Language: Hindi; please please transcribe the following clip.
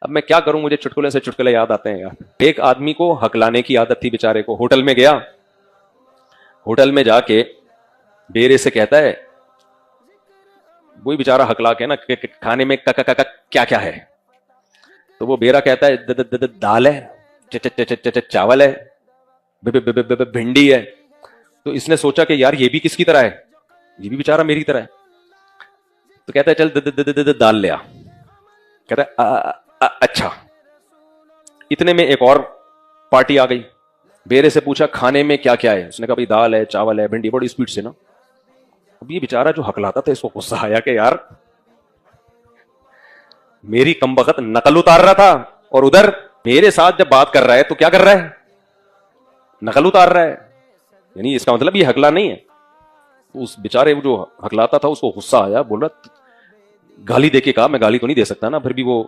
अब मैं क्या करूं, मुझे चुटकुले से चुटकुले याद आते हैं यार। एक आदमी को हकलाने की आदत थी बेचारे को। होटल में गया, होटल में जाके बेरे से कहता है, वही बेचारा हकला के ना, खाने में क्या क्या है। तो वो बेरा कहता है दाल है, चावल है, भिंडी है। तो इसने सोचा कि यार ये भी किसकी तरह है, ये भी बेचारा मेरी तरह है। तो कहता है चल दाल ले आ। कहता है अच्छा। इतने में एक और पार्टी आ गई। बेरे से पूछा खाने में क्या क्या है, उसने कहा भाई दाल है, चावल है, भिंडी। बड़ी स्पीड से ना। अब ये बेचारा जो हकलाता था, इसको गुस्सा आया कि यार मेरी कमबख्त नकल उतार रहा था और उधर मेरे साथ जब बात कर रहा है तो क्या कर रहा है, नकल उतार रहा है। यानी इसका मतलब ये हकला नहीं है। तो उस बेचारे जो हकलाता था उसको गुस्सा आया, बोला गाली देके कहा, मैं गाली तो नहीं दे सकता ना, फिर भी वो